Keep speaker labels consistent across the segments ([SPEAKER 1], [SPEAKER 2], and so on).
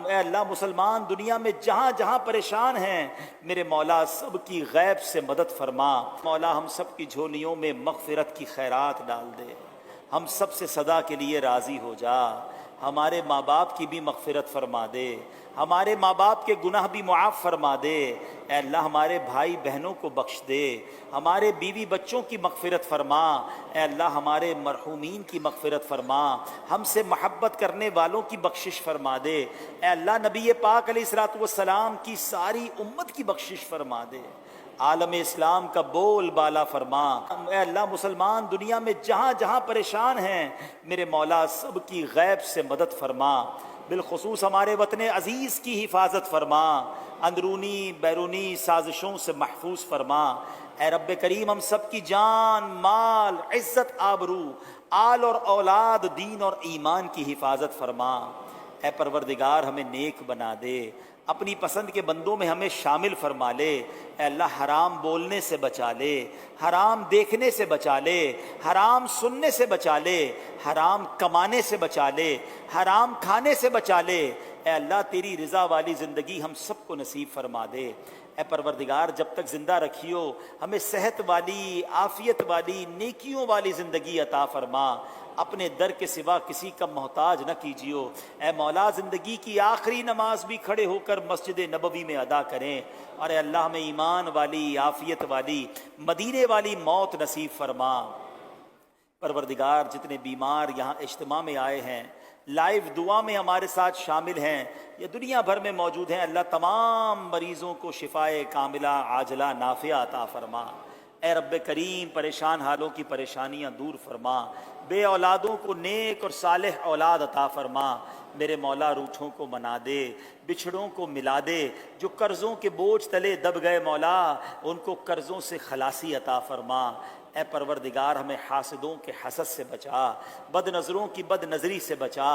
[SPEAKER 1] اے اللہ مسلمان دنیا میں جہاں جہاں پریشان ہیں میرے مولا سب کی غیب سے مدد فرما۔ مولا ہم سب کی جھولیوں میں مغفرت کی خیرات ڈال دے، ہم سب سے صدا کے لیے راضی ہو جا، ہمارے ماں باپ کی بھی مغفرت فرما دے، ہمارے ماں باپ کے گناہ بھی معاف فرما دے، اے اللہ ہمارے بھائی بہنوں کو بخش دے، ہمارے بیوی بچوں کی مغفرت فرما، اے اللہ ہمارے مرحومین کی مغفرت فرما، ہم سے محبت کرنے والوں کی بخشش فرما دے، اے اللہ نبی پاک علیہ الصلوۃ والسلام کی ساری امت کی بخشش فرما دے، عالم اسلام کا بول بالا فرما۔ اے اللہ مسلمان دنیا میں جہاں جہاں پریشان ہیں میرے مولا سب کی غیب سے مدد فرما، بالخصوص ہمارے وطن عزیز کی حفاظت فرما، اندرونی بیرونی سازشوں سے محفوظ فرما۔ اے رب کریم ہم سب کی جان مال عزت آبرو آل اور اولاد دین اور ایمان کی حفاظت فرما۔ اے پروردگار ہمیں نیک بنا دے، اپنی پسند کے بندوں میں ہمیں شامل فرما لے، اے اللہ حرام بولنے سے بچا لے، حرام دیکھنے سے بچا لے، حرام سننے سے بچا لے، حرام کمانے سے بچا لے، حرام کھانے سے بچا لے، اے اللہ تیری رضا والی زندگی ہم سب کو نصیب فرما دے۔ اے پروردگار جب تک زندہ رکھیو ہمیں صحت والی عافیت والی نیکیوں والی زندگی عطا فرما، اپنے در کے سوا کسی کا محتاج نہ کیجیو۔ اے مولا زندگی کی آخری نماز بھی کھڑے ہو کر مسجد نبوی میں ادا کریں، اور اے اللہ ہمیں ایمان والی عافیت والی مدینے والی موت نصیب فرما۔ پروردگار جتنے بیمار یہاں اجتماع میں آئے ہیں، لائیو دعا میں ہمارے ساتھ شامل ہیں یا دنیا بھر میں موجود ہیں، اللہ تمام مریضوں کو شفائے کاملہ عاجلہ نافعہ عطا فرما۔ اے رب کریم پریشان حالوں کی پریشانیاں دور فرما، بے اولادوں کو نیک اور صالح اولاد عطا فرما، میرے مولا روٹھوں کو منا دے، بچھڑوں کو ملا دے، جو قرضوں کے بوجھ تلے دب گئے مولا ان کو قرضوں سے خلاصی عطا فرما۔ اے پروردگار ہمیں حاسدوں کے حسد سے بچا، بد نظروں کی بد نظری سے بچا،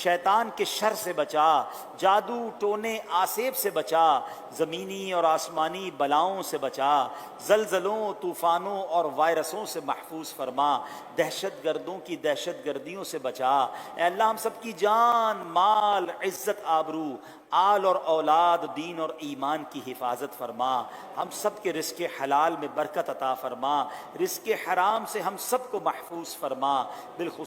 [SPEAKER 1] شیطان کے شر سے بچا، جادو ٹونے آسیب سے بچا، زمینی اور آسمانی بلاؤں سے بچا، زلزلوں طوفانوں اور وائرسوں سے محفوظ فرما، دہشت گردوں کی دہشت گردیوں سے بچا۔ اے اللہ ہم سب کی جان مال عزت آبرو آل اور اولاد دین اور ایمان کی حفاظت فرما، ہم سب کے رزق حلال میں برکت عطا فرما، رزق حرام سے ہم سب کو محفوظ فرما، بالخصوص